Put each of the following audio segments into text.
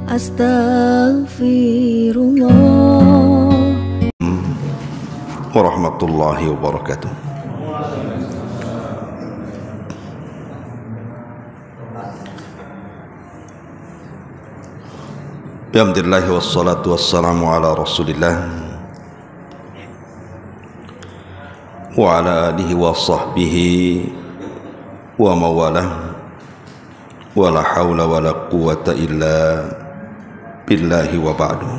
Astaghfirullah warahmatullahi wabarakatuh. Alhamdulillah wassalatu wassalamu ala rasulillah wa ala alihi wa sahbihi wa mawalah wa la hawla wa la quwata illa billahi wa ba'du.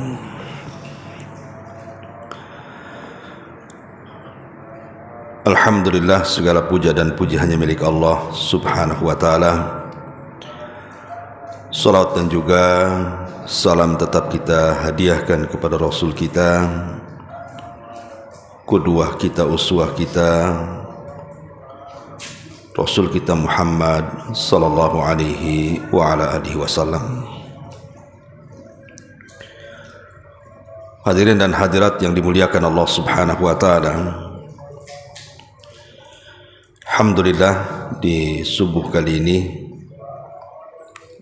Alhamdulillah, segala puja dan puji hanya milik Allah subhanahu wa ta'ala. Salat dan juga salam tetap kita hadiahkan kepada Rasul kita, qudwah kita, uswah kita, Rasul kita Muhammad sallallahu alaihi wa ala alihi wasallam. Hadirin dan hadirat yang dimuliakan Allah subhanahu wa ta'ala, alhamdulillah di subuh kali ini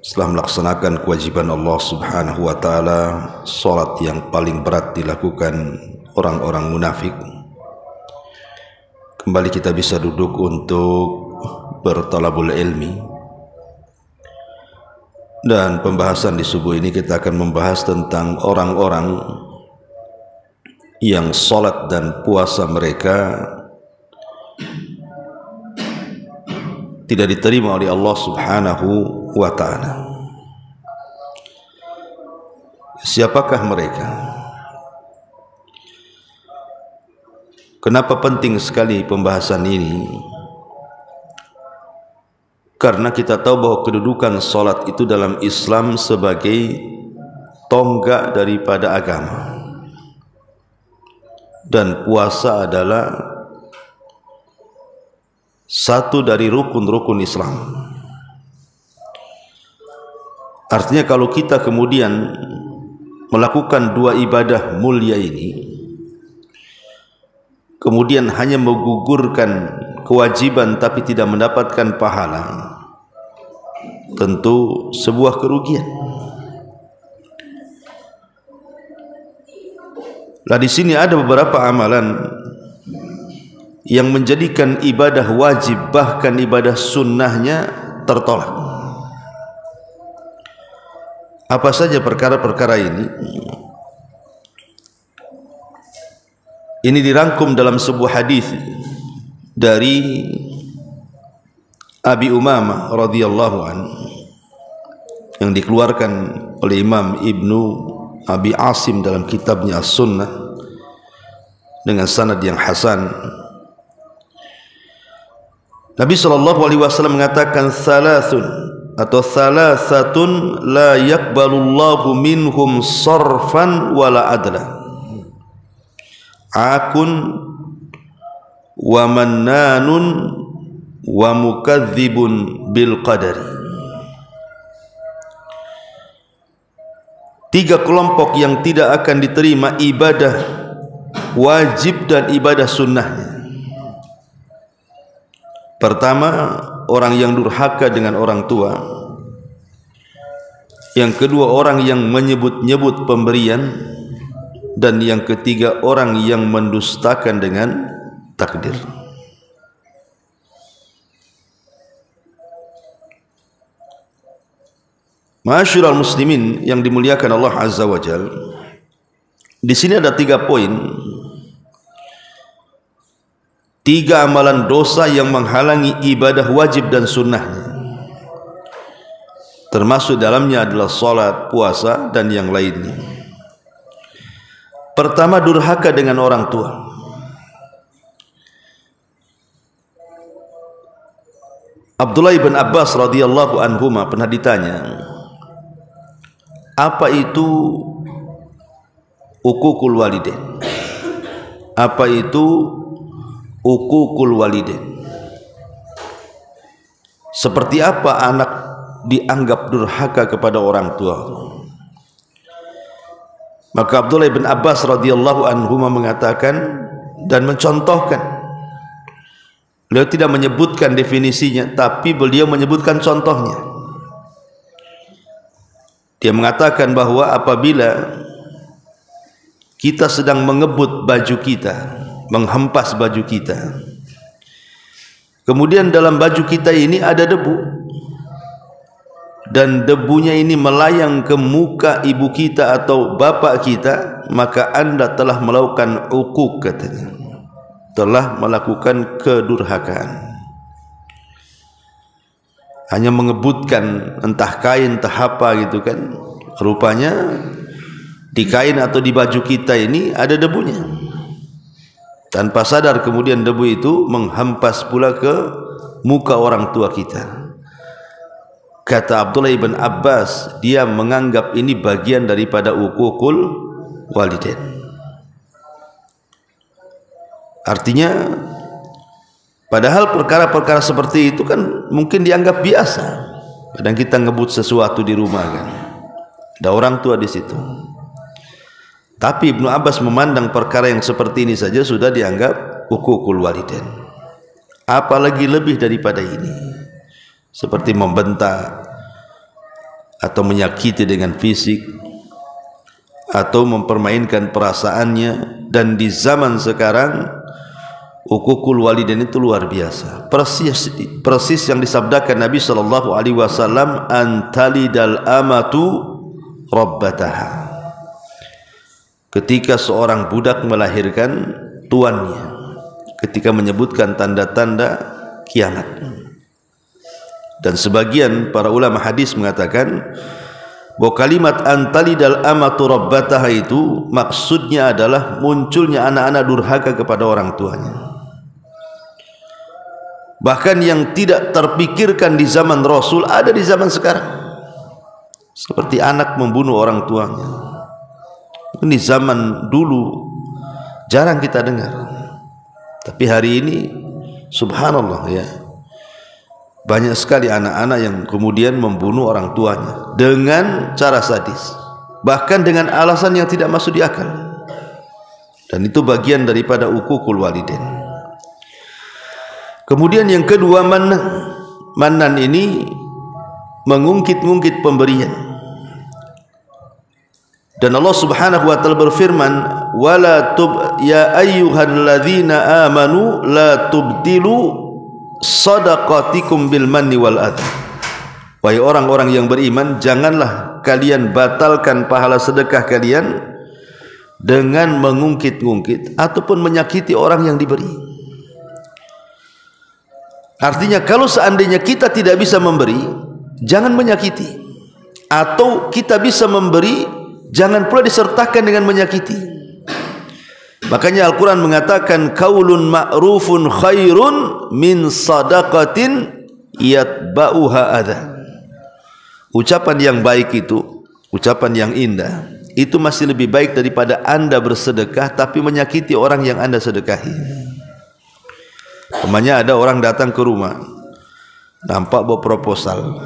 setelah melaksanakan kewajiban Allah subhanahu wa ta'ala, salat yang paling berat dilakukan orang-orang munafik, kembali kita bisa duduk untuk bertalabul ilmi. Dan pembahasan di subuh ini kita akan membahas tentang orang-orang yang salat dan puasa mereka tidak diterima oleh Allah subhanahu wa ta'ala. Siapakah mereka? Kenapa penting sekali pembahasan ini? Karena kita tahu bahwa kedudukan salat itu dalam Islam sebagai tonggak daripada agama, dan puasa adalah satu dari rukun-rukun Islam. Artinya kalau kita kemudian melakukan dua ibadah mulia ini, kemudian hanya menggugurkan kewajiban tapi tidak mendapatkan pahala, tentu sebuah kerugian. Nah, di sini ada beberapa amalan yang menjadikan ibadah wajib, bahkan ibadah sunnahnya tertolak. Apa saja perkara-perkara ini? Ini dirangkum dalam sebuah hadis dari Abi Umamah radhiyallahu anhu yang dikeluarkan oleh Imam Ibnu Abi Asim dalam kitabnya As-Sunnah dengan sanad yang hasan. Nabi SAW mengatakan salatsun atau salasatun la yaqbalullahu minhum sarfan wala adla, akun wa mannanun wa mukadzibun bil qadari. Tiga kelompok yang tidak akan diterima ibadah wajib dan ibadah sunnahnya. Pertama, orang yang durhaka dengan orang tua. Yang kedua, orang yang menyebut-nyebut pemberian. Dan yang ketiga, orang yang mendustakan dengan takdir. Ma'asyiral muslimin yang dimuliakan Allah azza wa jalla, di sini ada 3 poin. 3 amalan dosa yang menghalangi ibadah wajib dan sunnahnya, termasuk dalamnya adalah salat, puasa, dan yang lainnya. Pertama, durhaka dengan orang tua. Abdullah bin Abbas radhiyallahu anhuma pernah ditanya, apa itu uququl walidain? Apa itu uququl walidain? Seperti apa anak dianggap durhaka kepada orang tua? Maka Abdullah bin Abbas radhiyallahu anhu mengatakan dan mencontohkan. Beliau tidak menyebutkan definisinya, tapi beliau menyebutkan contohnya. Di Dia mengatakan bahwa apabila kita sedang mengebut baju kita, menghempas baju kita, kemudian dalam baju kita ini ada debu, dan debunya ini melayang ke muka ibu kita atau bapak kita, maka anda telah melakukan uquq, katanya, telah melakukan kedurhakaan. Hanya mengebutkan entah kain entah apa gitu kan, rupanya di kain atau di baju kita ini ada debunya. Tanpa sadar kemudian debu itu menghempas pula ke muka orang tua kita. Kata Abdullah ibn Abbas, dia menganggap ini bagian daripada uququl walidain. Artinya, padahal perkara-perkara seperti itu kan mungkin dianggap biasa. Kadang kita ngebut sesuatu di rumah kan, ada orang tua di situ. Tapi Ibnu Abbas memandang perkara yang seperti ini saja sudah dianggap uququl walidain. Apalagi lebih daripada ini, seperti membentak atau menyakiti dengan fisik atau mempermainkan perasaannya. Dan di zaman sekarang uququl walidain itu luar biasa, persis yang disabdakan Nabi sallallahu alaihi wasallam, antalidal amatu rabbataha. Ketika seorang budak melahirkan tuannya, ketika menyebutkan tanda-tanda kiamat. Dan sebagian para ulama hadis mengatakan bahwa kalimat antalidal amatu rabbataha itu maksudnya adalah munculnya anak-anak durhaka kepada orang tuanya. Bahkan yang tidak terpikirkan di zaman Rasul ada di zaman sekarang, seperti anak membunuh orang tuanya. Ini zaman dulu jarang kita dengar, tapi hari ini subhanallah ya, banyak sekali anak-anak yang kemudian membunuh orang tuanya dengan cara sadis, bahkan dengan alasan yang tidak masuk di akal. Dan itu bagian daripada uququl walidain. Kemudian yang kedua, manan ini mengungkit-ungkit pemberian. Dan Allah Subhanahu wa taala berfirman, wala ya ayyuhalladzina amanu la tubtilu shadaqatikum bil manni wal adha. Wahai orang-orang yang beriman, janganlah kalian batalkan pahala sedekah kalian dengan mengungkit-ungkit ataupun menyakiti orang yang diberi. Artinya kalau seandainya kita tidak bisa memberi, jangan menyakiti. Atau kita bisa memberi, jangan pula disertakan dengan menyakiti. Makanya Al-Quran mengatakan, qaulun ma'rufun khairun min sadaqatin yatba'uha adha. Ucapan yang baik itu, ucapan yang indah, itu masih lebih baik daripada anda bersedekah tapi menyakiti orang yang anda sedekahi. Umpamanya ada orang datang ke rumah, nampak bawa proposal,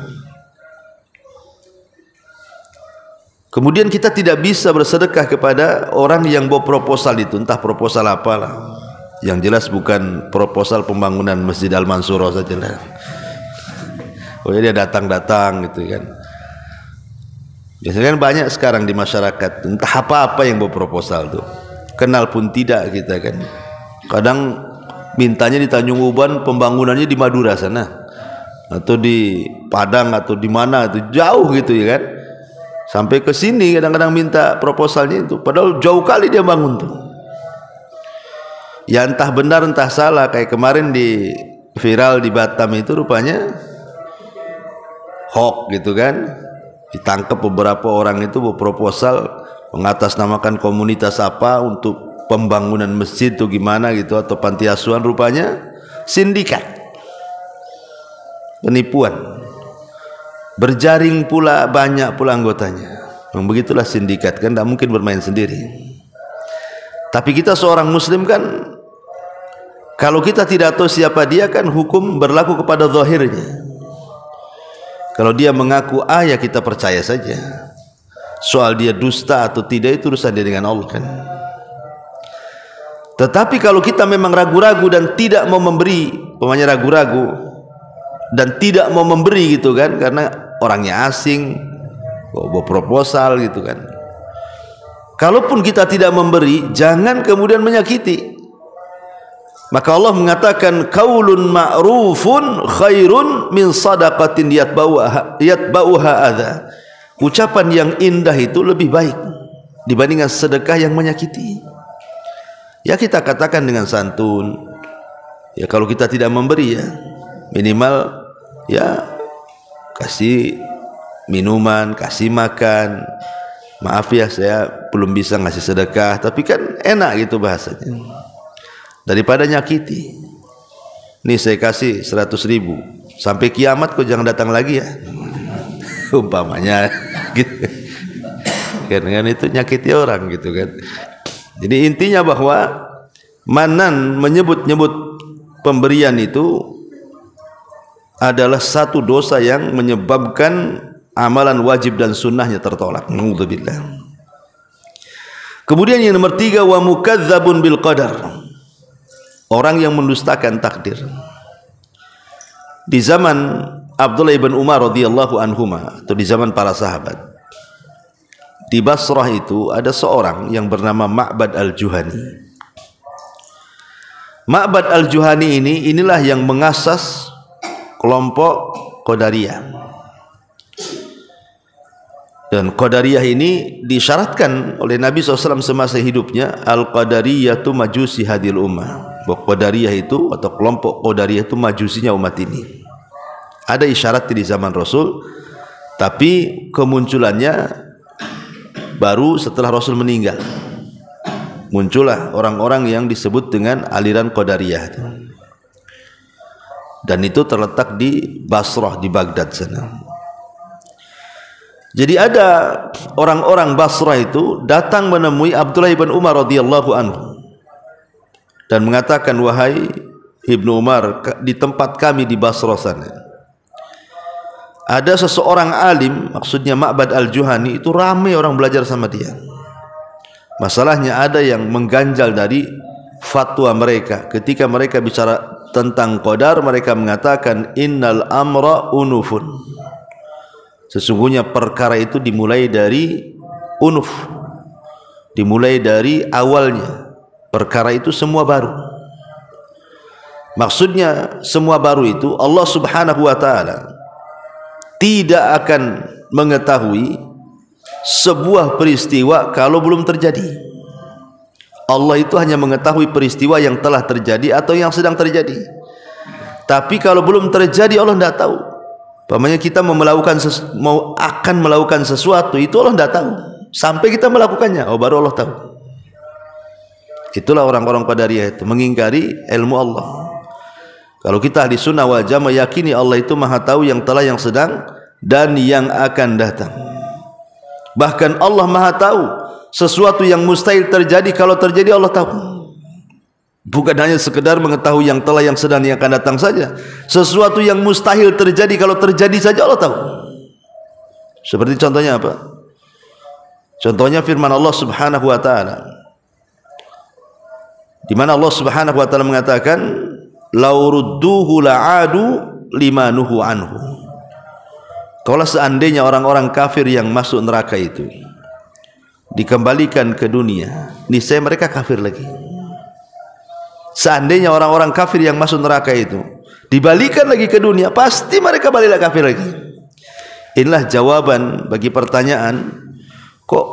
kemudian kita tidak bisa bersedekah kepada orang yang bawa proposal itu, entah proposal apalah, yang jelas bukan proposal pembangunan Masjid Al-Mansuro sajalah. Oh ya, dia datang-datang gitu kan. Biasanya kan banyak sekarang di masyarakat, entah apa-apa yang bawa proposal tuh, kenal pun tidak kita kan. Kadang mintanya di Tanjung Uban, pembangunannya di Madura sana, atau di Padang, atau di mana itu jauh gitu ya kan. Sampai ke sini kadang-kadang minta proposalnya itu, padahal jauh kali dia bangun tuh. Ya entah benar entah salah, kayak kemarin di viral di Batam itu rupanya hoax gitu kan. Ditangkap beberapa orang itu berproposal mengatasnamakan komunitas apa untuk pembangunan masjid itu gimana gitu, atau panti asuhan, rupanya sindikat penipuan, berjaring pula banyak pula anggotanya. Memang begitulah sindikat kan, tidak mungkin bermain sendiri. Tapi kita seorang muslim kan, kalau kita tidak tahu siapa dia kan hukum berlaku kepada zahirnya. Kalau dia mengaku A ya kita percaya saja. Soal dia dusta atau tidak itu urusan dia dengan Allah kan. Tetapi kalau kita memang ragu-ragu dan tidak mau memberi, pemanya ragu-ragu dan tidak mau memberi gitu kan, karena orangnya asing, bawa proposal gitu kan. Kalaupun kita tidak memberi, jangan kemudian menyakiti. Maka Allah mengatakan qaulun ma'rufun khairun min shadaqatin yatba'uha adza. Ucapan yang indah itu lebih baik dibandingkan sedekah yang menyakiti. Ya kita katakan dengan santun. Ya kalau kita tidak memberi ya minimal ya kasih minuman, kasih makan. Maaf ya saya belum bisa ngasih sedekah, tapi kan enak gitu bahasanya. Daripada nyakiti. Nih saya kasih 100.000, sampai kiamat kau jangan datang lagi ya. Umpamanya gitu. Kan itu nyakiti orang gitu kan. Jadi intinya bahwa manan menyebut-nyebut pemberian itu adalah satu dosa yang menyebabkan amalan wajib dan sunnahnya tertolak. Naudzubillah. Kemudian yang nomor 3, wa mukadzabun bil qadar. Orang yang mendustakan takdir. Di zaman Abdullah ibn Umar radhiyallahu anhuma, atau di zaman para sahabat, di Basrah itu ada seorang yang bernama Ma'bad al-Juhani. Ma'bad al-Juhani inilah yang mengasas kelompok Qadariyah. Dan Qadariyah ini disyaratkan oleh Nabi SAW semasa hidupnya, Al-Qadariyatu majusi hadil ummah. Bahwa Qadariyah itu atau kelompok Qadariyah itu majusinya umat ini. Ada isyarat di zaman Rasul, tapi kemunculannya baru setelah Rasul meninggal. Muncullah orang-orang yang disebut dengan aliran Qadariyah. Dan itu terletak di Basrah, di Baghdad sana. Jadi ada orang-orang Basrah itu datang menemui Abdullah ibn Umar radhiyallahu anhu dan mengatakan, wahai Ibnu Umar, di tempat kami di Basrah sana ada seseorang alim, maksudnya Ma'bad al-Juhani, itu ramai orang belajar sama dia. Masalahnya ada yang mengganjal dari fatwa mereka. Ketika mereka bicara tentang qadar, mereka mengatakan innal amra unufun. Sesungguhnya perkara itu dimulai dari unuf, dimulai dari awalnya. Perkara itu semua baru. Maksudnya semua baru itu Allah Subhanahu wa ta'ala tidak akan mengetahui sebuah peristiwa kalau belum terjadi. Allah itu hanya mengetahui peristiwa yang telah terjadi atau yang sedang terjadi. Tapi kalau belum terjadi Allah tidak tahu. Pamannya kita akan melakukan sesuatu itu Allah tidak tahu sampai kita melakukannya, oh baru Allah tahu. Itulah orang-orang Qadariyah itu mengingkari ilmu Allah. Kalau kita ahli sunnah wal jamaah meyakini Allah itu maha tahu yang telah, yang sedang dan yang akan datang. Bahkan Allah maha tahu sesuatu yang mustahil terjadi, kalau terjadi Allah tahu. Bukan hanya sekedar mengetahui yang telah, yang sedang, yang akan datang saja. Sesuatu yang mustahil terjadi, kalau terjadi saja Allah tahu. Seperti contohnya apa? Contohnya firman Allah Subhanahu wa ta'ala, di mana Allah Subhanahu wa ta'ala mengatakan, "Lau rudduhu la'adu limanuhu anhu." Kalau seandainya orang-orang kafir yang masuk neraka itu dikembalikan ke dunia, niscaya mereka kafir lagi. Seandainya orang-orang kafir yang masuk neraka itu dibalikan lagi ke dunia, pasti mereka baliklah kafir lagi. Inilah jawaban bagi pertanyaan, kok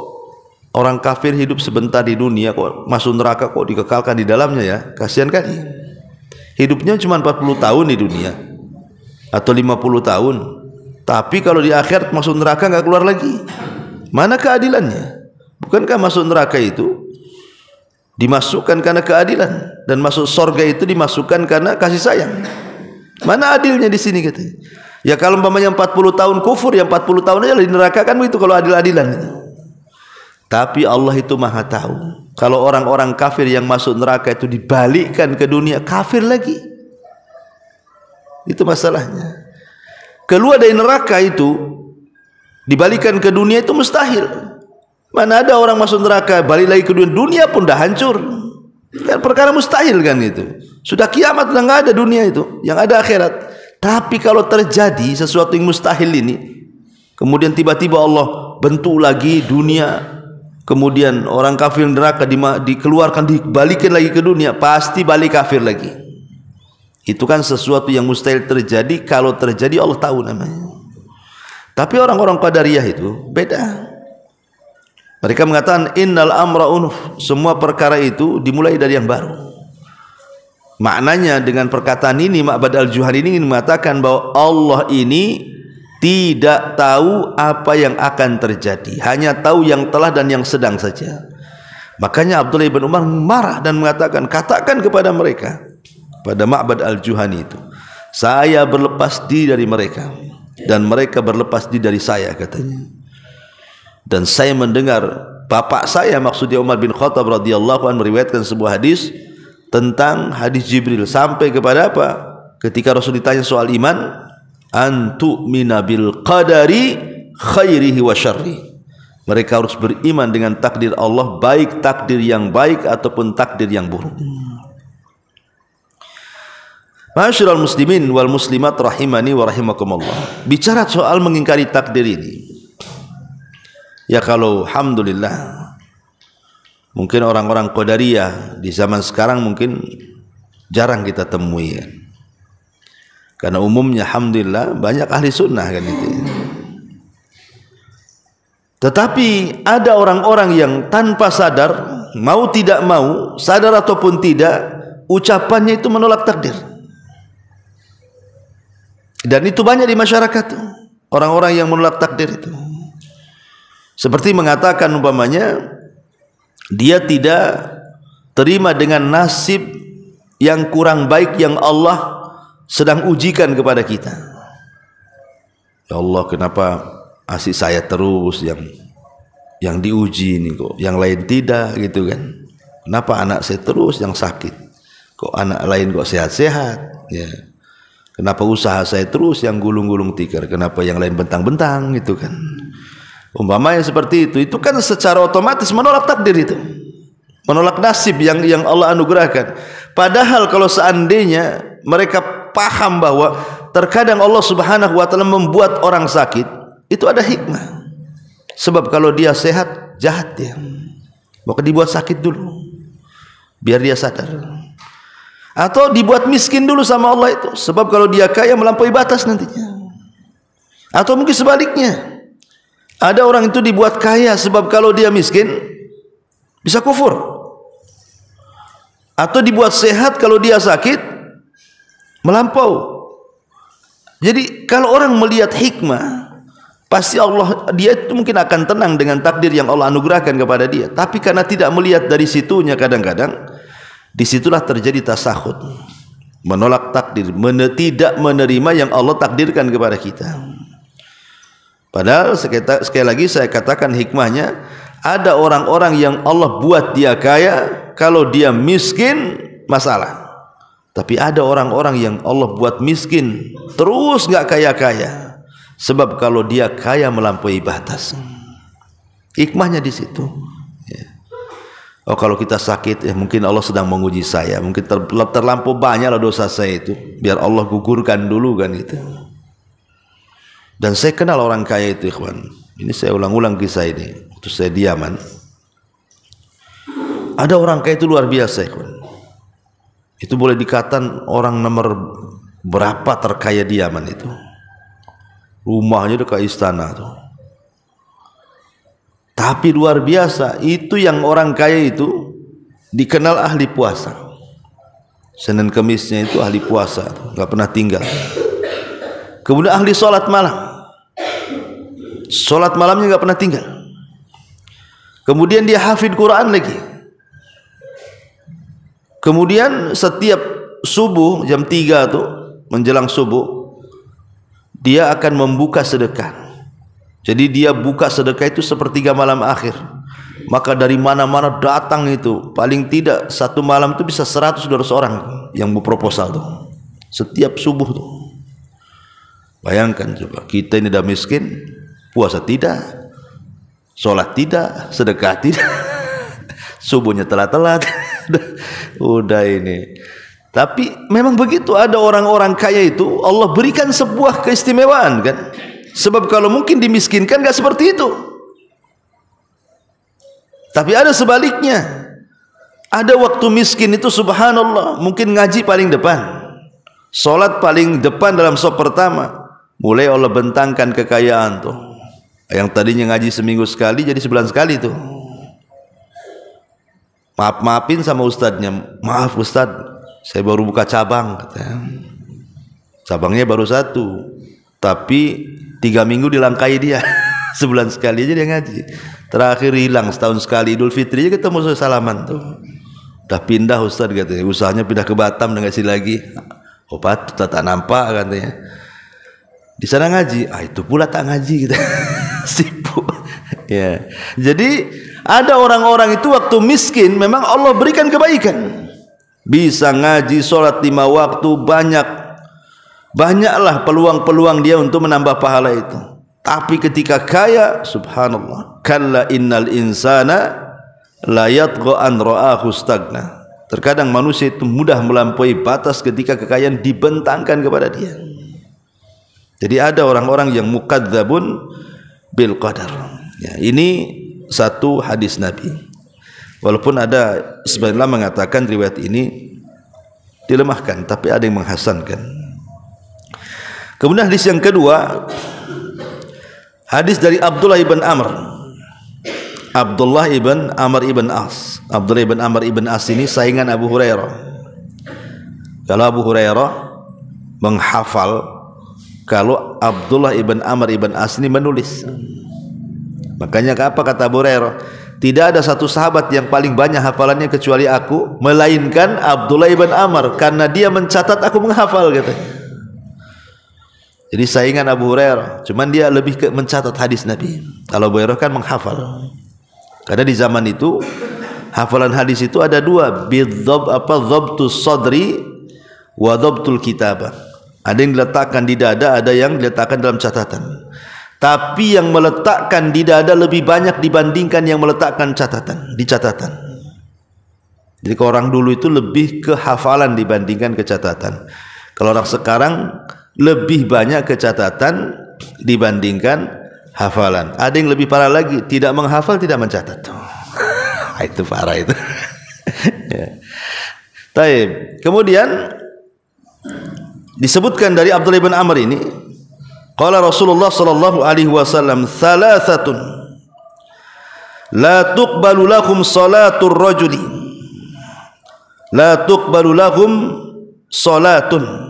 orang kafir hidup sebentar di dunia, kok masuk neraka, kok dikekalkan di dalamnya ya? Kasihan kali. Hidupnya cuma 40 tahun di dunia atau 50 tahun. Tapi kalau di akhirat masuk neraka nggak keluar lagi. Mana keadilannya? Bukankah masuk neraka itu dimasukkan karena keadilan, dan masuk surga itu dimasukkan karena kasih sayang? Mana adilnya di sini katanya? Ya kalau umpamanya 40 tahun kufur, yang 40 tahun aja di neraka, kan begitu kalau adil-adilan itu. Tapi Allah itu maha tahu kalau orang-orang kafir yang masuk neraka itu dibalikkan ke dunia, kafir lagi. Itu masalahnya. Keluar dari neraka itu dibalikkan ke dunia itu mustahil. Mana ada orang masuk neraka balik lagi ke dunia, dunia pun dah hancur. Kan perkara mustahil kan itu. Sudah kiamat, sudah nggak ada dunia itu, yang ada akhirat. Tapi kalau terjadi sesuatu yang mustahil ini, kemudian tiba-tiba Allah bentuk lagi dunia, kemudian orang kafir neraka dikeluarkan, dibalikin lagi ke dunia, pasti balik kafir lagi. Itu kan sesuatu yang mustahil terjadi. Kalau terjadi Allah tahu namanya. Tapi orang-orang Qadariyah itu beda. Mereka mengatakan innal amra unuf, semua perkara itu dimulai dari yang baru. Maknanya dengan perkataan ini Ma'bad al-Juhani ini mengatakan bahwa Allah ini tidak tahu apa yang akan terjadi, hanya tahu yang telah dan yang sedang saja. Makanya Abdullah bin Umar marah dan mengatakan, katakan kepada mereka, pada Ma'bad al-Juhani itu, saya berlepas diri dari mereka dan mereka berlepas diri dari saya, katanya. Dan saya mendengar bapak saya, maksudnya Umar bin Khattab radhiyallahu anhu, meriwayatkan sebuah hadis tentang hadis Jibril sampai kepada apa? Ketika Rasul ditanya soal iman, antu'mina bil qadari khairihi wa syarri. Mereka harus beriman dengan takdir Allah, baik takdir yang baik ataupun takdir yang buruk. Ma'asyiral muslimin wal muslimat rahimani wa rahimakumullah. Bicara soal mengingkari takdir ini, ya kalau alhamdulillah mungkin orang-orang Qadariyah di zaman sekarang mungkin jarang kita temui, kan? Karena umumnya alhamdulillah banyak ahli sunnah kan itu. Tetapi ada orang-orang yang tanpa sadar, mau tidak mau, sadar ataupun tidak, ucapannya itu menolak takdir. Dan itu banyak di masyarakat, orang-orang yang menolak takdir itu. Seperti mengatakan umpamanya dia tidak terima dengan nasib yang kurang baik yang Allah sedang ujikan kepada kita. Ya Allah, kenapa asik saya terus yang diuji ini kok, yang lain tidak, gitu kan? Kenapa anak saya terus yang sakit, kok anak lain kok sehat-sehat, ya? Kenapa usaha saya terus yang gulung-gulung tikar, kenapa yang lain bentang-bentang, gitu kan? Umpamanya seperti itu kan secara otomatis menolak takdir itu, menolak nasib yang Allah anugerahkan. Padahal kalau seandainya mereka paham bahwa terkadang Allah Subhanahu wa taala membuat orang sakit, itu ada hikmah. Sebab kalau dia sehat, jahat dia, maka dibuat sakit dulu biar dia sadar. Atau dibuat miskin dulu sama Allah itu, sebab kalau dia kaya melampaui batas nantinya. Atau mungkin sebaliknya, ada orang itu dibuat kaya sebab kalau dia miskin bisa kufur. Atau dibuat sehat kalau dia sakit melampau. Jadi kalau orang melihat hikmah, pasti Allah, dia itu mungkin akan tenang dengan takdir yang Allah anugerahkan kepada dia. Tapi karena tidak melihat dari situnya, kadang-kadang disitulah terjadi tasakhut, menolak takdir, tidak menerima yang Allah takdirkan kepada kita. Padahal sekali lagi saya katakan hikmahnya, ada orang-orang yang Allah buat dia kaya, kalau dia miskin masalah. Tapi ada orang-orang yang Allah buat miskin terus nggak kaya-kaya, sebab kalau dia kaya melampaui batas. Hikmahnya di situ. Ya. Oh, kalau kita sakit, ya mungkin Allah sedang menguji saya, mungkin terlampau banyaklah dosa saya itu, biar Allah gugurkan dulu kan gitu. Dan saya kenal orang kaya itu, ikhwan. Ini saya ulang-ulang kisah ini waktu saya di Yaman. Ada orang kaya itu luar biasa, ikhwan. Itu boleh dikatakan orang nomor berapa terkaya di Yaman itu. Rumahnya dekat istana tuh. Tapi luar biasa, itu yang orang kaya itu dikenal ahli puasa. Senin Kemisnya itu ahli puasa, nggak pernah tinggal. Kemudian ahli sholat malam, sholat malamnya nggak pernah tinggal. Kemudian dia hafid Quran lagi. Kemudian setiap subuh jam 3 tuh menjelang subuh, dia akan membuka sedekah. Jadi dia buka sedekah itu sepertiga malam akhir. Maka dari mana-mana datang itu, paling tidak satu malam itu bisa 100-200 orang yang berproposal tuh, setiap subuh tuh. Bayangkan coba, kita ini udah miskin, puasa tidak, sholat tidak, sedekah tidak, subuhnya telat-telat, udah ini. Tapi memang begitu, ada orang-orang kaya itu Allah berikan sebuah keistimewaan kan. Sebab kalau mungkin dimiskinkan gak seperti itu. Tapi ada sebaliknya. Ada waktu miskin itu subhanallah, mungkin ngaji paling depan, solat paling depan dalam saf pertama. Mulai Allah bentangkan kekayaan tuh. Yang tadinya ngaji seminggu sekali jadi sebulan sekali tuh. Maafin sama ustadznya. Maaf ustadz, saya baru buka cabang katanya. Cabangnya baru 1, tapi 3 minggu dilangkai dia. Sebulan sekali aja dia ngaji. Terakhir hilang setahun sekali, Idul Fitri aja ketemu salaman tuh. Udah pindah ustadz katanya, usahanya pindah ke Batam dan ngasih lagi. Obat tak nampak katanya. Di sana ngaji, itu pula tak ngaji gitu. Sibuk. Ya. Jadi ada orang-orang itu waktu miskin memang Allah berikan kebaikan. Bisa ngaji, sholat 5 waktu, banyaklah peluang-peluang dia untuk menambah pahala itu. Tapi ketika kaya, subhanallah, kalla innal insana la yatgha an ra'ahu stagna. Terkadang manusia itu mudah melampaui batas ketika kekayaan dibentangkan kepada dia. Jadi ada orang-orang yang mukadzabun bil qadar. Ya, ini satu hadis Nabi. Walaupun ada sebagian mengatakan riwayat ini dilemahkan, tapi ada yang menghasankan. Kemudian hadis yang kedua, hadis dari Abdullah ibn Amr. Abdullah ibn Amr ibn As. Abdullah ibn Amr ibn As ini saingan Abu Hurairah. Kalau Abu Hurairah menghafal, kalau Abdullah ibn Amr ibn As ini menulis. Makanya apa kata Abu Hurairah? Tidak ada satu sahabat yang paling banyak hafalannya kecuali aku, melainkan Abdullah ibn Amr, karena dia mencatat, aku menghafal katanya. Jadi saingan Abu Hurairah, cuman dia lebih ke mencatat hadis Nabi. Kalau Abu Hurairah kan menghafal. Karena di zaman itu hafalan hadis itu ada 2, dhabtus sadri wa dhabtul kitabah. Ada yang diletakkan di dada, ada yang diletakkan dalam catatan. Tapi yang meletakkan di dada lebih banyak dibandingkan yang meletakkan di catatan. Jadi orang dulu itu lebih ke hafalan dibandingkan ke catatan. Kalau orang sekarang lebih banyak ke catatan dibandingkan hafalan. Ada yang lebih parah lagi, tidak menghafal, tidak mencatat. Itu parah itu. Ya. Taib. Kemudian disebutkan dari Abdullah bin Amr ini, qala Rasulullah sallallahu alaihi wasallam, "Thalathatun la tuqbalu lahum salatur rajuli." La tuqbalu lahum salatun.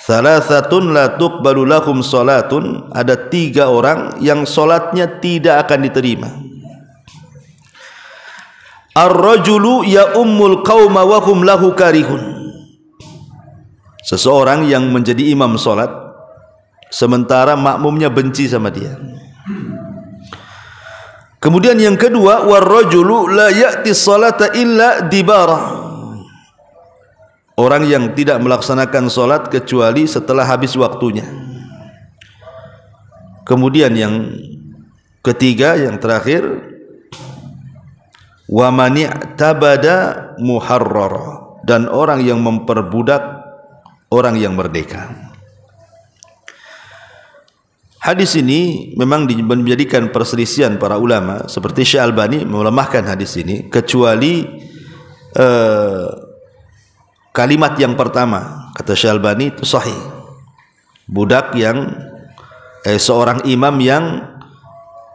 Salasatun la tuqbalu lahum salatun. Ada 3 orang yang solatnya tidak akan diterima. Ar-rajulu ya ummul qauma wa hum lahu karihun. Seseorang yang menjadi imam solat sementara makmumnya benci sama dia. Kemudian yang kedua, war-rajulu la ya'ti salata illa dibara. Orang yang tidak melaksanakan solat kecuali setelah habis waktunya. Kemudian yang ketiga, yang terakhir, wa man i'tabada muharrara, dan orang yang memperbudak orang yang merdeka. Hadis ini memang menjadikan perselisihan para ulama, seperti Syekh Albani melemahkan hadis ini, kecuali kalimat yang pertama, kata Syekh Albani itu sahih. Budak yang seorang imam yang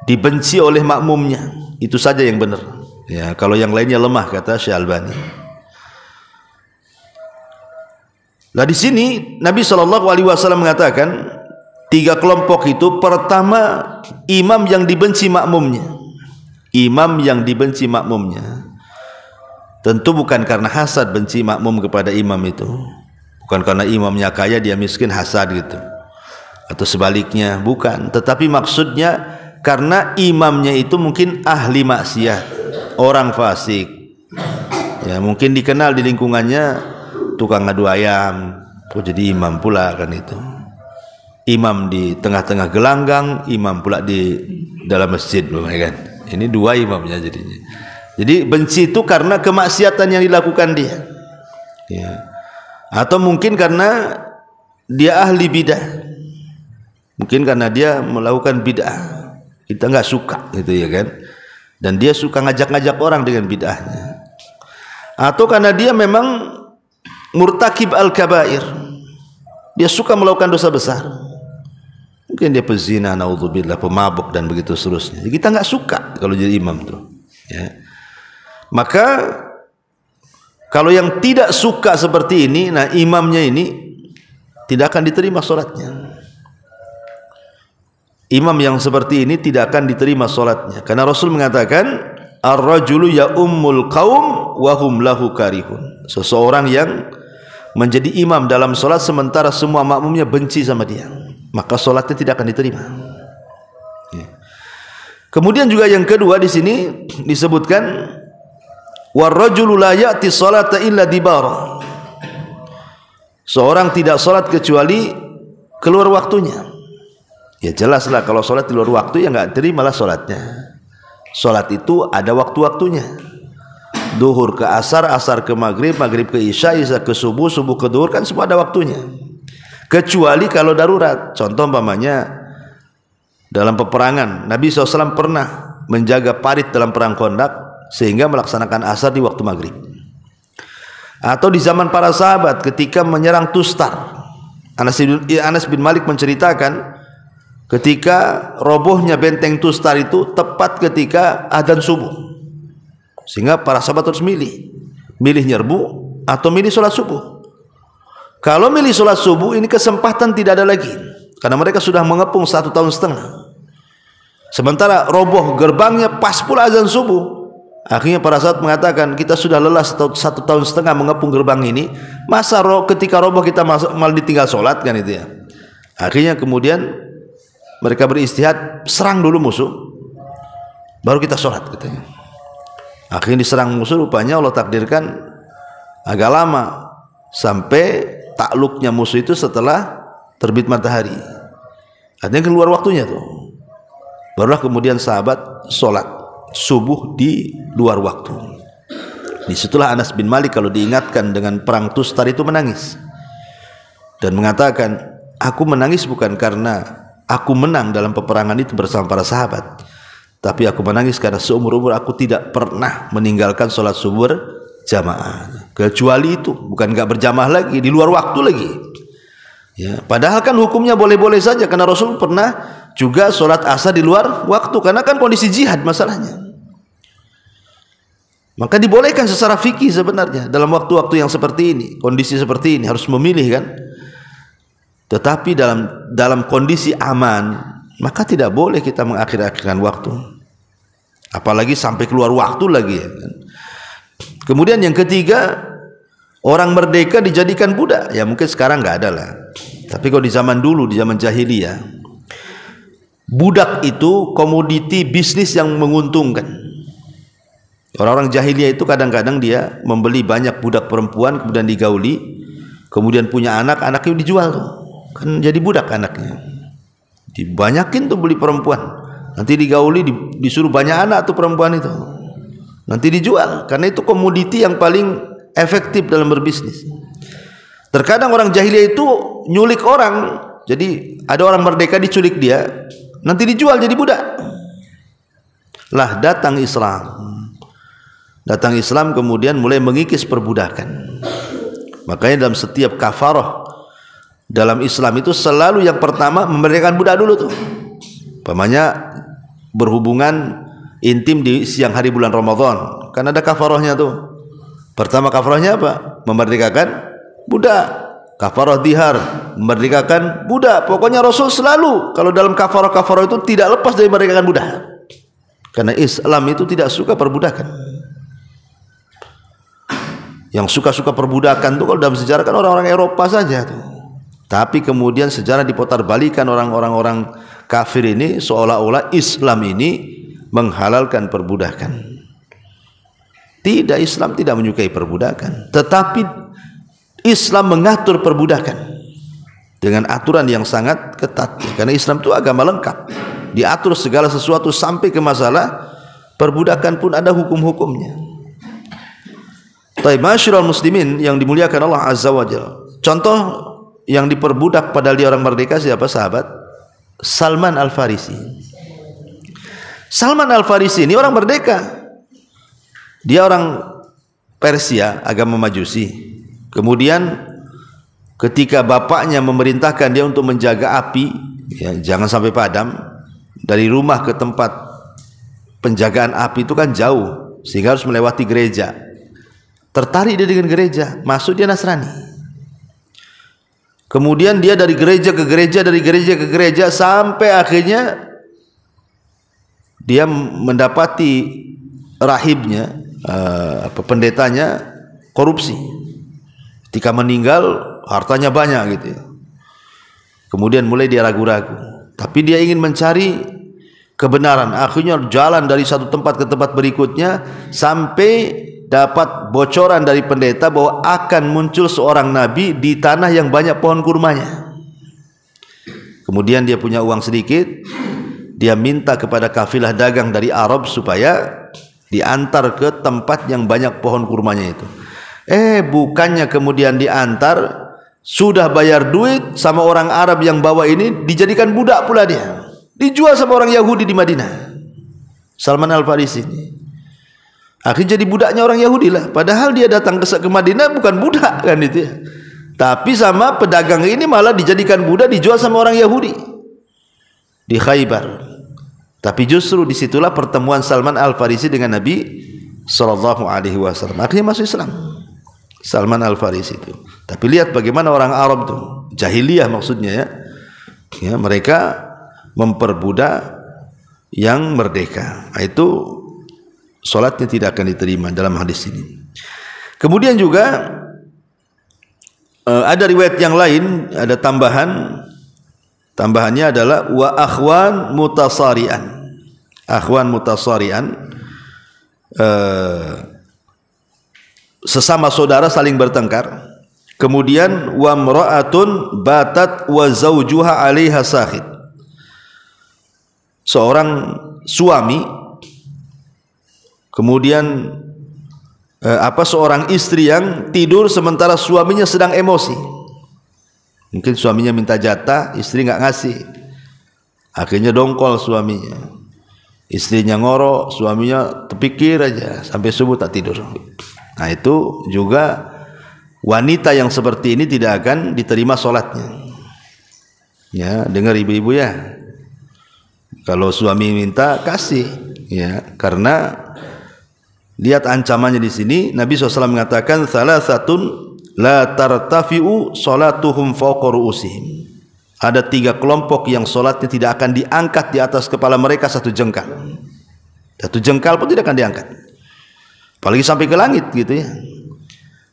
dibenci oleh makmumnya, itu saja yang benar. Ya, kalau yang lainnya lemah, kata Syekh Albani. Nah, di sini Nabi SAW mengatakan 3 kelompok itu. Pertama, imam yang dibenci makmumnya. Imam yang dibenci makmumnya. Tentu bukan karena hasad benci makmum kepada imam itu. Bukan karena imamnya kaya dia miskin hasad gitu. Atau sebaliknya, bukan. Tetapi maksudnya karena imamnya itu mungkin ahli maksiat, orang fasik. Ya, mungkin dikenal di lingkungannya tukang ngadu ayam, kok jadi imam pula kan itu. Imam di tengah-tengah gelanggang, imam pula di dalam masjid, kan. Ini 2 imamnya jadinya. Jadi benci itu karena kemaksiatan yang dilakukan dia, ya. Atau mungkin karena dia ahli bidah. Mungkin karena dia melakukan bid'ah, kita nggak suka gitu ya kan, dan dia suka ngajak-ngajak orang dengan bid'ahnya. Atau karena dia memang murtakib al-kabair, dia suka melakukan dosa besar. Mungkin dia pezina, naudzubillah, pemabuk dan begitu seterusnya. Kita nggak suka kalau jadi imam tuh. Ya. Maka kalau yang tidak suka seperti ini, nah imamnya ini tidak akan diterima sholatnya. Imam yang seperti ini tidak akan diterima sholatnya, karena Rasul mengatakan ar-rajulu ya ummul qaum wa hum lahu karihun. Seseorang yang menjadi imam dalam sholat sementara semua makmumnya benci sama dia, maka sholatnya tidak akan diterima. Kemudian juga yang kedua di sini disebutkan war-rajulu la ya'ti sholata illa dibara. Seorang tidak sholat kecuali keluar waktunya. Ya jelaslah kalau sholat di luar waktu ya nggak terimalah sholatnya. Sholat itu ada waktu-waktunya. Duhur ke asar, asar ke maghrib, maghrib ke isya, isya ke subuh, subuh ke duhur, kan semua ada waktunya. Kecuali kalau darurat. Contoh umpamanya dalam peperangan, Nabi SAW pernah menjaga parit dalam perang Khandaq sehingga melaksanakan asar di waktu maghrib. Atau di zaman para sahabat ketika menyerang Tustar, Anas bin Malik menceritakan ketika robohnya benteng Tustar itu tepat ketika adzan subuh, sehingga para sahabat harus milih nyerbu atau milih sholat subuh. Kalau milih sholat subuh ini kesempatan tidak ada lagi, karena mereka sudah mengepung 1,5 tahun. Sementara roboh gerbangnya pas pula azan subuh. Akhirnya para sahabat mengatakan, kita sudah lelah 1,5 tahun mengepung gerbang ini, masa ketika roboh kita malah ditinggal sholat kan itu ya. Akhirnya kemudian mereka beristihad, serang dulu musuh, baru kita sholat katanya. Akhirnya diserang musuh, rupanya Allah takdirkan agak lama, sampai takluknya musuh itu setelah terbit matahari. Artinya keluar waktunya tuh. Barulah kemudian sahabat sholat subuh di luar waktu. Disitulah Anas bin Malik kalau diingatkan dengan perang Tustar itu menangis dan mengatakan, aku menangis bukan karena aku menang dalam peperangan itu bersama para sahabat, tapi aku menangis karena seumur-umur aku tidak pernah meninggalkan sholat subuh jamaah, kecuali itu, bukan nggak berjamaah lagi, di luar waktu lagi. Ya, padahal kan hukumnya boleh-boleh saja, karena Rasul pernah juga sholat asar di luar waktu, karena kan kondisi jihad masalahnya. Maka dibolehkan secara fikih sebenarnya dalam waktu-waktu yang seperti ini, kondisi seperti ini harus memilih kan. Tetapi dalam kondisi aman, maka tidak boleh kita mengakhir-akhirkan waktu, apalagi sampai keluar waktu lagi ya kan? Kemudian yang ketiga, orang merdeka dijadikan budak. Ya mungkin sekarang nggak ada lah, tapi kalau di zaman dulu, di zaman jahiliyah, budak itu komoditi bisnis yang menguntungkan. Orang-orang jahiliyah itu kadang-kadang dia membeli banyak budak perempuan, kemudian digauli, kemudian punya anak, anaknya dijual tuh, kan jadi budak anaknya. Dibanyakin tuh beli perempuan, nanti digauli, disuruh banyak anak tuh perempuan itu, nanti dijual, karena itu komoditi yang paling efektif dalam berbisnis. Terkadang orang jahiliyah itu nyulik orang, jadi ada orang merdeka diculik dia, nanti dijual jadi budak. Lah datang Islam kemudian mulai mengikis perbudakan. Makanya dalam setiap kafarah dalam Islam itu selalu yang pertama memerdekakan budak dulu tuh. Umpamanya berhubungan intim di siang hari bulan Ramadan, kan ada kafarahnya tuh. Pertama kafarahnya apa? Memerdekakan budak. Kafarah dihar, memerdekakan budak. Pokoknya Rasul selalu kalau dalam kafarah-kafarah itu tidak lepas dari memerdekakan budak, karena Islam itu tidak suka perbudakan. Yang suka-suka perbudakan tuh kalau dalam sejarah kan orang-orang Eropa saja tuh. Tapi kemudian sejarah diputar balikan, orang-orang kafir ini seolah-olah Islam ini menghalalkan perbudakan. Tidak, Islam tidak menyukai perbudakan, tetapi Islam mengatur perbudakan dengan aturan yang sangat ketat. Karena Islam itu agama lengkap, diatur segala sesuatu sampai ke masalah perbudakan pun ada hukum-hukumnya. Ma'asyiral muslimin yang dimuliakan Allah Azza wa Jalla. Contoh yang diperbudak padahal dia orang merdeka siapa? Salman Al-Farisi. Salman Al-Farisi ini orang merdeka. Dia orang Persia, agama Majusi. Kemudian ketika bapaknya memerintahkan dia untuk menjaga api, ya, jangan sampai padam, dari rumah ke tempat penjagaan api itu kan jauh, sehingga harus melewati gereja. Tertarik dia dengan gereja, masuk dia Nasrani. Kemudian dia dari gereja ke gereja, dari gereja ke gereja, sampai akhirnya dia mendapati rahibnya, pendetanya korupsi. Ketika meninggal hartanya banyak gitu ya. Kemudian mulai dia ragu-ragu, tapi dia ingin mencari kebenaran. Akhirnya jalan dari satu tempat ke tempat berikutnya sampai dapat bocoran dari pendeta bahwa akan muncul seorang nabi di tanah yang banyak pohon kurmanya. Kemudian dia punya uang sedikit, dia minta kepada kafilah dagang dari Arab supaya diantar ke tempat yang banyak pohon kurmanya itu. Bukannya kemudian diantar, sudah bayar duit sama orang Arab yang bawa ini, dijadikan budak pula dia, dijual sama orang Yahudi di Madinah. Salman Al-Farisi ini akhirnya jadi budaknya orang Yahudi lah. Padahal dia datang ke Madinah bukan budak kan itu ya. Tapi sama pedagang ini malah dijadikan budak, dijual sama orang Yahudi di Khaybar. Tapi justru disitulah pertemuan Salman Al-Farisi dengan Nabi Sallallahu Alaihi Wasallam. Akhirnya masuk Islam Salman Al-Farisi itu. Tapi lihat bagaimana orang Arab itu, jahiliyah maksudnya ya, mereka memperbudak yang merdeka. Itu solatnya tidak akan diterima dalam hadis ini. Kemudian juga ada riwayat yang lain, ada tambahannya adalah wa akhwan mutasarian. Akhwan mutasarian, sesama saudara saling bertengkar. Kemudian wa mra'atun batat wa zawjuha 'alaiha sakhit. Seorang suami, kemudian seorang istri yang tidur sementara suaminya sedang emosi. Mungkin suaminya minta jatah, istri nggak ngasih, akhirnya dongkol suaminya. Istrinya ngorok, suaminya terpikir aja sampai subuh tak tidur. Nah itu juga wanita yang seperti ini tidak akan diterima sholatnya. Ya, dengar ibu-ibu ya. Kalau suami minta kasih, ya, karena lihat ancamannya di sini. Nabi SAW mengatakan salasatun la tartafi'u salatuhum fawqa ru'usihim. Ada 3 kelompok yang solatnya tidak akan diangkat di atas kepala mereka satu jengkal. Satu jengkal pun tidak akan diangkat, apalagi sampai ke langit gitu ya.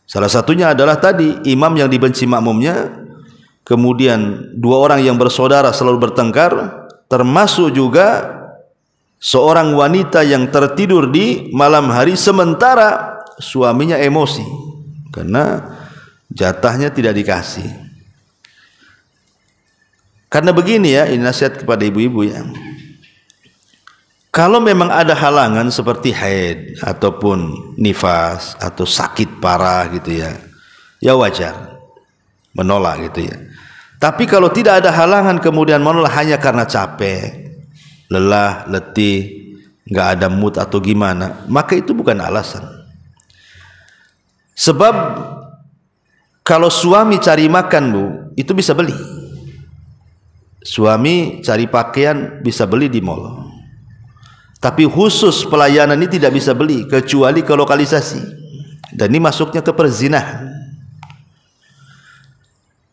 Salah satunya adalah tadi imam yang dibenci makmumnya, kemudian 2 orang yang bersaudara selalu bertengkar, termasuk juga seorang wanita yang tertidur di malam hari sementara suaminya emosi karena jatahnya tidak dikasih. Karena begini ya, ini nasihat kepada ibu-ibu ya. Kalau memang ada halangan seperti haid ataupun nifas atau sakit parah gitu ya, ya wajar menolak gitu ya. Tapi kalau tidak ada halangan kemudian menolak hanya karena capek, lelah, letih, nggak ada mood atau gimana, maka itu bukan alasan. Sebab kalau suami cari makan bu, itu bisa beli. Suami cari pakaian bisa beli di mall. Tapi khusus pelayanan ini tidak bisa beli kecuali ke lokalisasi. Dan ini masuknya ke perzinahan.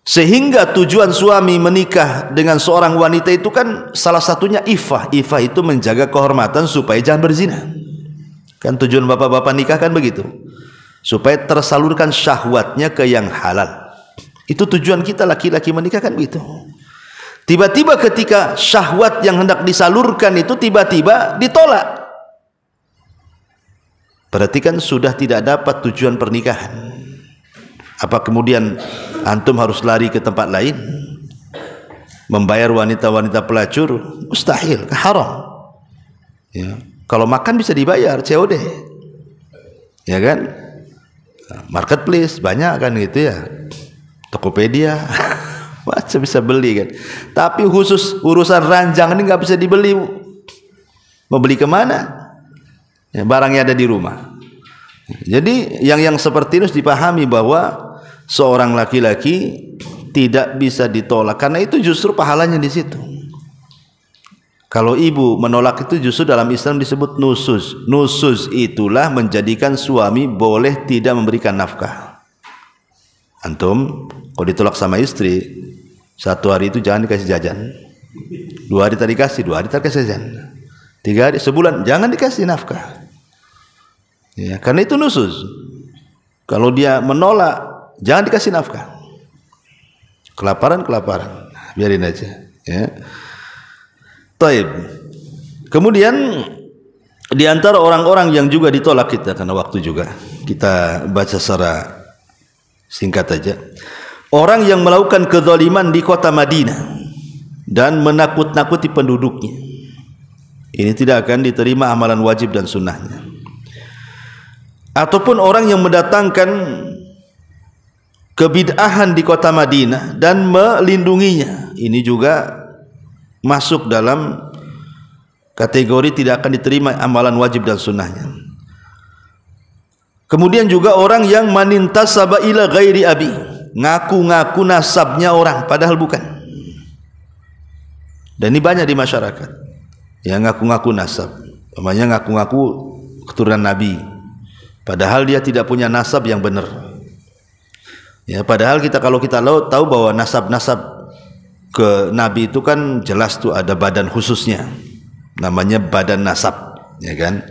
Sehingga tujuan suami menikah dengan seorang wanita itu kan salah satunya ifah. Ifah itu menjaga kehormatan supaya jangan berzina. Kan tujuan bapak-bapak nikah kan begitu, supaya tersalurkan syahwatnya ke yang halal. Itu tujuan kita laki-laki menikah kan begitu. Tiba-tiba ketika syahwat yang hendak disalurkan itu tiba-tiba ditolak, berarti kan sudah tidak dapat tujuan pernikahan. Apa kemudian antum harus lari ke tempat lain, membayar wanita-wanita pelacur? Mustahil, haram ya. Kalau makan bisa dibayar COD ya kan, marketplace banyak kan gitu ya, Tokopedia Masa bisa beli kan? Tapi khusus urusan ranjang ini nggak bisa dibeli. Mau beli kemana? Ya, barangnya ada di rumah. Jadi yang seperti ini harus dipahami bahwa seorang laki-laki tidak bisa ditolak, karena itu justru pahalanya di situ. Kalau ibu menolak itu justru dalam Islam disebut nusus. Nusus itulah menjadikan suami boleh tidak memberikan nafkah. Antum kalau ditolak sama istri, 1 hari itu jangan dikasih jajan. 2 hari tadi kasih, 2 hari tadi kasih jajan. 3 hari, sebulan jangan dikasih nafkah. Ya, karena itu nusus. Kalau dia menolak, jangan dikasih nafkah. Kelaparan, biarin aja. Ya. Taib. Kemudian di antara orang-orang yang juga ditolak kita, karena waktu juga kita baca secara singkat aja. Orang yang melakukan kezaliman di kota Madinah dan menakut-nakuti penduduknya, ini tidak akan diterima amalan wajib dan sunnahnya. Ataupun orang yang mendatangkan kebid'ahan di kota Madinah dan melindunginya, ini juga masuk dalam kategori tidak akan diterima amalan wajib dan sunnahnya. Kemudian juga orang yang manintasaba ila ghairi abi, ngaku-ngaku nasabnya orang padahal bukan. Dan ini banyak di masyarakat yang ngaku-ngaku nasab, namanya ngaku-ngaku keturunan Nabi padahal dia tidak punya nasab yang benar. Ya, padahal kalau kita tahu bahwa nasab-nasab ke Nabi itu kan jelas tuh ada badan khususnya, namanya badan nasab, ya kan?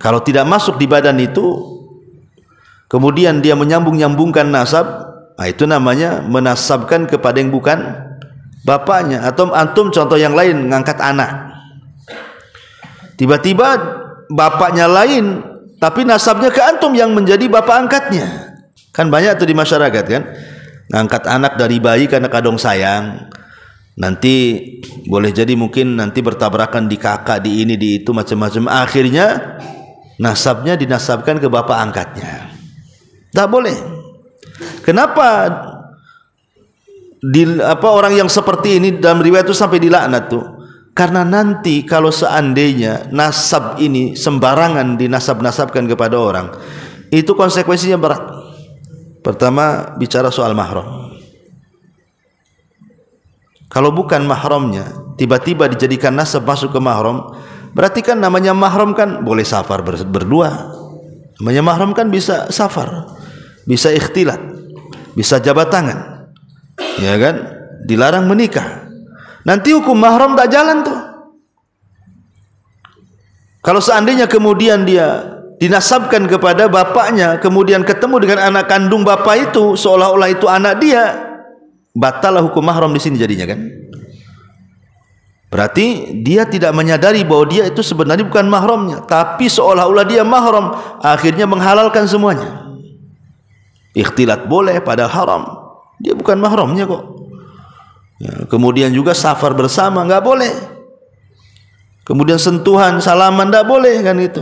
Kalau tidak masuk di badan itu, kemudian dia menyambung-nyambungkan nasab, nah itu namanya menasabkan kepada yang bukan bapaknya. Atau antum contoh yang lain, ngangkat anak, tiba-tiba bapaknya lain, tapi nasabnya ke antum yang menjadi bapak angkatnya. Kan banyak tuh di masyarakat kan, ngangkat anak dari bayi karena kadong sayang, nanti boleh jadi mungkin nanti bertabrakan di kakak, di ini, di itu, macam-macam. Akhirnya nasabnya dinasabkan ke bapak angkatnya. Tak boleh. Kenapa orang yang seperti ini dalam riwayat itu sampai dilaknat tuh? Karena nanti kalau seandainya nasab ini sembarangan dinasab-nasabkan kepada orang, itu konsekuensinya berat. Pertama, bicara soal mahram. Kalau bukan mahramnya, tiba-tiba dijadikan nasab masuk ke mahram, berarti kan namanya mahram kan boleh safar berdua. Namanya mahram kan bisa safar, bisa ikhtilat, bisa jabat tangan, ya kan? Dilarang menikah. Nanti hukum mahram tak jalan tuh. Kalau seandainya kemudian dia dinasabkan kepada bapaknya, kemudian ketemu dengan anak kandung bapak itu, seolah-olah itu anak dia, batallah hukum mahram di sini jadinya kan. Berarti dia tidak menyadari bahwa dia itu sebenarnya bukan mahramnya, tapi seolah-olah dia mahram, akhirnya menghalalkan semuanya. Ikhtilat boleh padahal haram, dia bukan mahramnya kok. Ya, kemudian juga safar bersama nggak boleh. Kemudian sentuhan, salaman nggak boleh kan itu.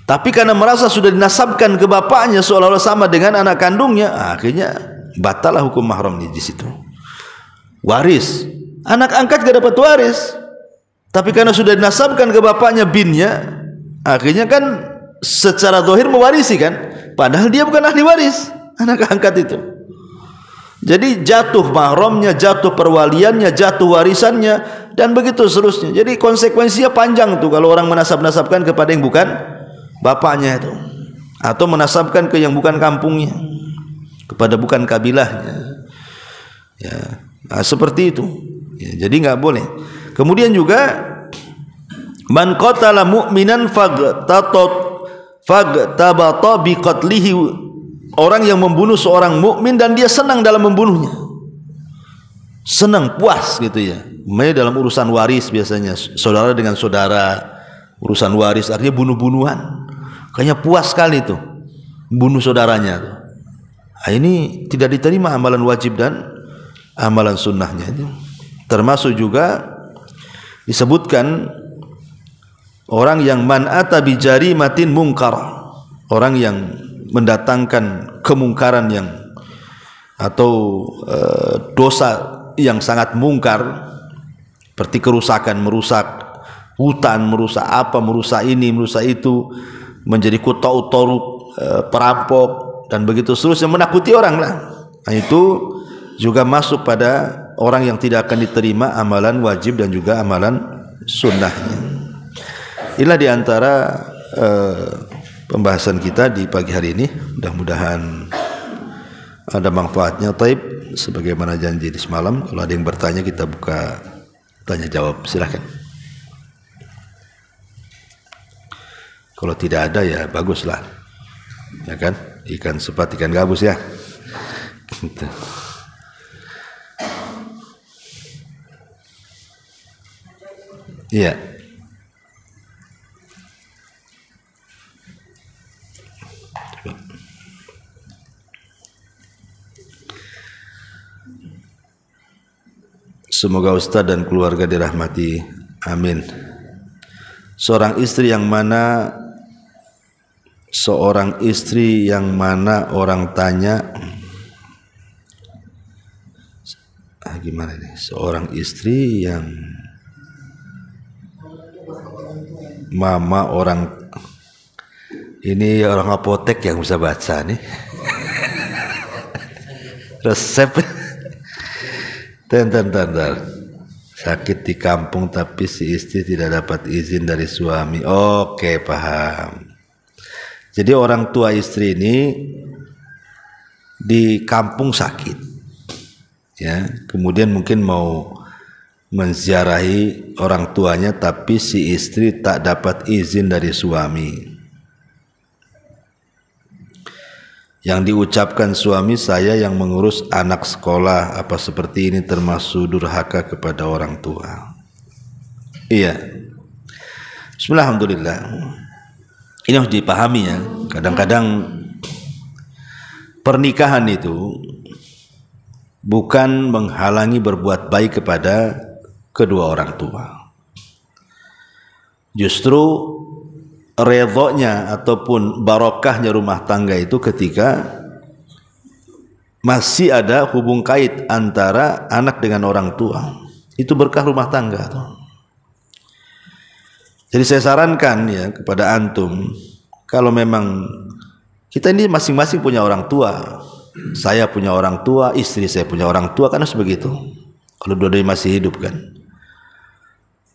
Tapi karena merasa sudah dinasabkan ke bapaknya seolah-olah sama dengan anak kandungnya, akhirnya batallah hukum mahram di situ. Waris, anak angkat gak dapat waris, tapi karena sudah dinasabkan ke bapaknya binnya, akhirnya kan secara zahir mewarisi kan, padahal dia bukan ahli waris, anak angkat itu. Jadi jatuh mahramnya, jatuh perwaliannya, jatuh warisannya, dan begitu seterusnya. Jadi konsekuensinya panjang tuh kalau orang menasab-nasabkan kepada yang bukan bapaknya itu, atau menasabkan ke yang bukan kampungnya, kepada bukan kabilahnya, ya, nah, seperti itu. Ya, jadi nggak boleh. Kemudian juga man qatala mu'minan fagtabata biqatlihi, orang yang membunuh seorang mukmin dan dia senang dalam membunuhnya, senang, puas gitu ya. Dalam urusan waris biasanya saudara dengan saudara, urusan waris akhirnya bunuh-bunuhan. Kayaknya puas sekali tuh bunuh saudaranya tuh. Nah, ini tidak diterima amalan wajib dan amalan sunnahnya. Termasuk juga disebutkan orang yang man ata bi jarimatin mungkar, orang yang mendatangkan kemungkaran yang atau dosa yang sangat mungkar seperti kerusakan, merusak hutan, merusak apa, merusak ini, merusak itu, menjadi kutau toruk, perampok dan begitu seterusnya, menakuti orang lah. Nah, itu juga masuk pada orang yang tidak akan diterima amalan wajib dan juga amalan sunnahnya. Inilah diantara pembahasan kita di pagi hari ini. Mudah-mudahan ada manfaatnya. Taib, sebagaimana janji di semalam, kalau ada yang bertanya kita buka tanya jawab, silahkan. Kalau tidak ada ya baguslah, ya kan, ikan sepat ikan gabus ya gitu. Iya. Semoga Ustaz dan keluarga dirahmati. Amin. Seorang istri yang mana orang tanya, gimana nih? Seorang istri yang mama orang, ini orang apotek yang bisa baca nih. Resep. Tentar. Sakit di kampung tapi si istri tidak dapat izin dari suami. Oke, paham. Jadi orang tua istri ini di kampung sakit, ya. Kemudian mungkin mau menziarahi orang tuanya, tapi si istri tak dapat izin dari suami. Yang diucapkan suami, saya yang mengurus anak sekolah, apa seperti ini termasuk durhaka kepada orang tua? Iya. Bismillahirrahmanirrahim. Ini harus dipahami ya. Kadang-kadang pernikahan itu bukan menghalangi berbuat baik kepada kedua orang tua. Justru redhonya ataupun barokahnya rumah tangga itu ketika masih ada hubung kait antara anak dengan orang tua. Itu berkah rumah tangga tuh. Jadi saya sarankan ya kepada antum, kalau memang kita ini masing-masing punya orang tua, saya punya orang tua, istri saya punya orang tua, kan harus begitu. Kalau dua-duanya masih hidup kan,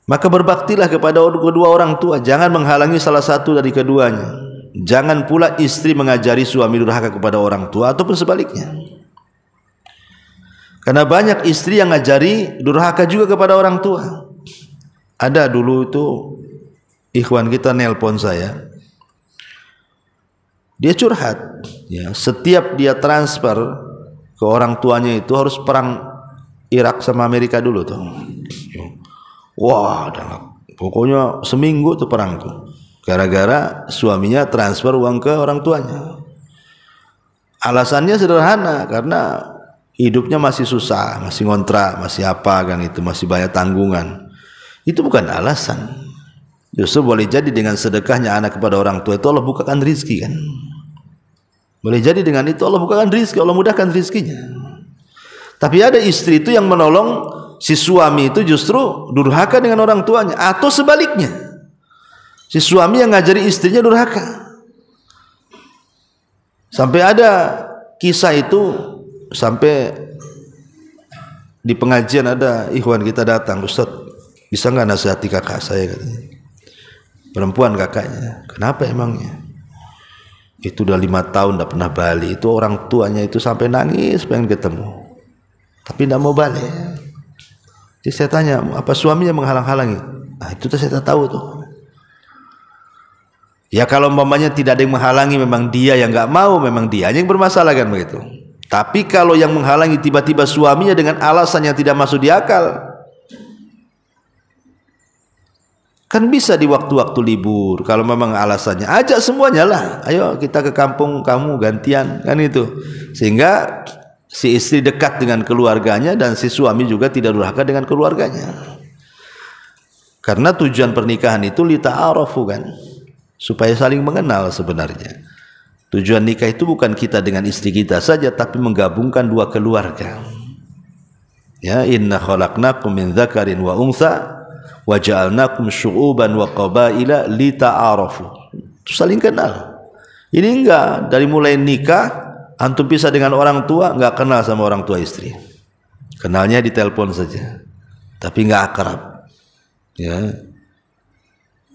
maka berbaktilah kepada kedua orang tua, jangan menghalangi salah satu dari keduanya. Jangan pula istri mengajari suami durhaka kepada orang tua ataupun sebaliknya. Karena banyak istri yang ngajari durhaka juga kepada orang tua. Ada dulu itu ikhwan kita nelpon saya, dia curhat ya, setiap dia transfer ke orang tuanya itu harus perang Irak sama Amerika dulu tuh. Wah, pokoknya seminggu tuh perang tuh, gara-gara suaminya transfer uang ke orang tuanya. Alasannya sederhana, karena hidupnya masih susah, masih ngontrak, masih apa kan itu, masih banyak tanggungan. Itu bukan alasan. Justru boleh jadi dengan sedekahnya anak kepada orang tua itu Allah bukakan rizki kan. Boleh jadi dengan itu Allah bukakan rizki, Allah mudahkan rizkinya. Tapi ada istri itu yang menolong si suami itu justru durhaka dengan orang tuanya, atau sebaliknya, si suami yang ngajari istrinya durhaka. Sampai ada kisah itu, sampai di pengajian ada ikhwan kita datang, Ustaz bisa nggak nasihati kakak saya, katanya. Perempuan kakaknya, kenapa emangnya? Itu udah 5 tahun tidak pernah balik. Itu orang tuanya itu sampai nangis pengen ketemu, tapi tidak mau balik. Jadi saya tanya, apa suaminya menghalang-halangi? Nah itu saya tak tahu tuh. Ya kalau umpamanya tidak ada yang menghalangi, memang dia yang nggak mau, memang dia yang bermasalah kan begitu. Tapi kalau yang menghalangi tiba-tiba suaminya dengan alasan yang tidak masuk di akal, kan bisa di waktu-waktu libur. Kalau memang alasannya, ajak semuanya lah, ayo kita ke kampung kamu gantian kan itu, sehingga si istri dekat dengan keluarganya dan si suami juga tidak durhaka dengan keluarganya. Karena tujuan pernikahan itu lita'arafu kan, supaya saling mengenal sebenarnya. Tujuan nikah itu bukan kita dengan istri kita saja, tapi menggabungkan dua keluarga. Ya, inna khalaqnakum min dzakarin wa untha wa ja'alnakum syu'uban wa qabaila lita'arafu. Saling kenal. Ini enggak, dari mulai nikah antum pisah dengan orang tua, enggak kenal sama orang tua istri. Kenalnya di telepon saja, tapi enggak akrab. Ya.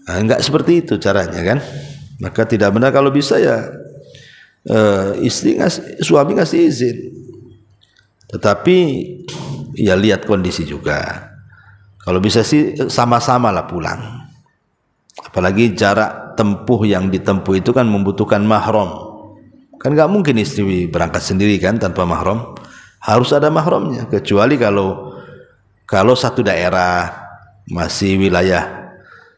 Nah, enggak seperti itu caranya kan? Maka tidak benar kalau bisa ya suami ngasih izin. Tetapi ya lihat kondisi juga. Kalau bisa sih sama-sama lah pulang. Apalagi jarak tempuh yang ditempuh itu kan membutuhkan mahram. Kan nggak mungkin istri berangkat sendiri kan tanpa mahram. Harus ada mahramnya. Kecuali kalau satu daerah masih wilayah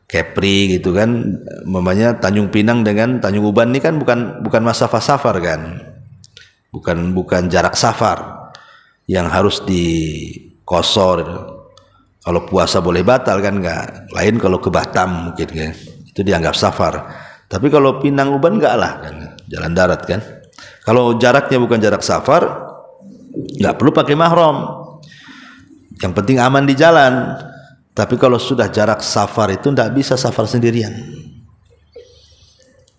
Kepri gitu kan, mamanya Tanjung Pinang dengan Tanjung Uban ini kan bukan masafah safar kan. Bukan jarak safar yang harus dikosor. Kalau puasa boleh batal kan enggak. Lain kalau ke Batam mungkin kan. Itu dianggap safar. Tapi kalau Pinang Uban enggak lah kan. Jalan darat kan. Kalau jaraknya bukan jarak safar, enggak perlu pakai mahram. Yang penting aman di jalan. Tapi kalau sudah jarak safar itu enggak bisa safar sendirian.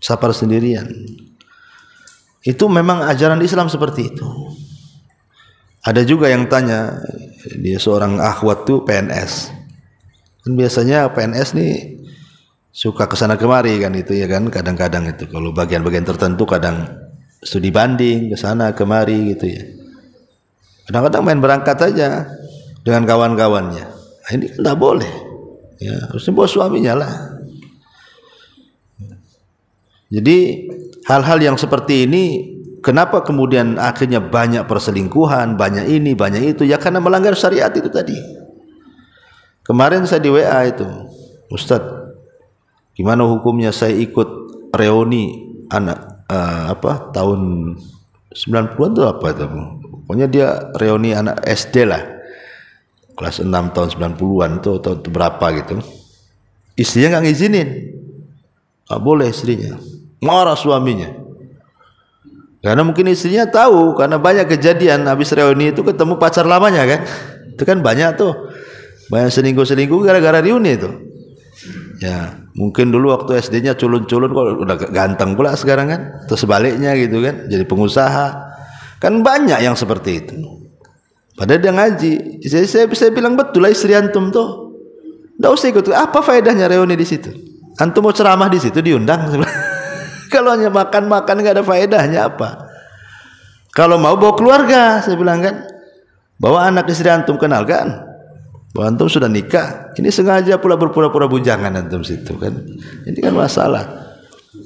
Safar sendirian. Itu memang ajaran Islam seperti itu. Ada juga yang tanya, dia seorang akhwat tuh PNS. Kan biasanya PNS nih suka kesana kemari kan itu ya kan, kadang-kadang itu kalau bagian-bagian tertentu kadang studi banding kesana kemari gitu ya. Kadang-kadang main berangkat aja dengan kawan-kawannya. Nah, ini kan tidak boleh. Ya, harusnya bawa suaminya lah. Jadi hal-hal yang seperti ini, kenapa kemudian akhirnya banyak perselingkuhan, banyak ini, banyak itu? Ya karena melanggar syariat itu tadi. Kemarin saya di WA itu, Ustadz, gimana hukumnya saya ikut reuni anak tahun 90-an itu apa itu? Pokoknya dia reuni anak SD lah, kelas 6 tahun 90-an itu atau berapa gitu. Istrinya nggak ngizinin, nggak boleh istrinya, marah suaminya. Karena mungkin istrinya tahu, karena banyak kejadian habis reuni itu ketemu pacar lamanya kan. Itu kan banyak tuh. Banyak selingkuh-selingkuh gara-gara reuni itu. Ya, mungkin dulu waktu SD-nya culun-culun kok udah ganteng pula sekarang kan. Terus sebaliknya gitu kan, jadi pengusaha. Kan banyak yang seperti itu. Padahal dia ngaji. Saya bilang betul lah istri antum tuh. Enggak usah ikut. Apa faedahnya reuni di situ? Antum mau ceramah di situ diundang. Kalau hanya makan-makan nggak ada faedahnya apa? Kalau mau bawa keluarga, saya bilang kan, bawa anak istri antum, kenalkan bahwa antum sudah nikah. Ini sengaja pula berpura-pura bujangan antum situ kan. Ini kan masalah.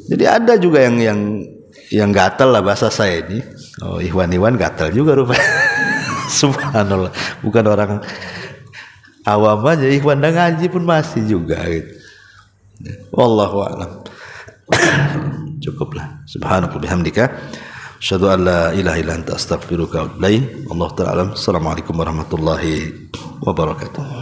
Jadi ada juga yang gatal lah bahasa saya ini. Oh, Ikhwan gatal juga rupanya. Subhanallah. Bukan orang awam aja, Ikhwan dan ngaji pun masih juga gitu. Wallahu a'lam. Cukuplah. Subhanallah bihamdika asyhadu an la ilaha illa anta astaghfiruka wa atubu ilaik. Allahu ta'ala. Assalamualaikum warahmatullahi wabarakatuh.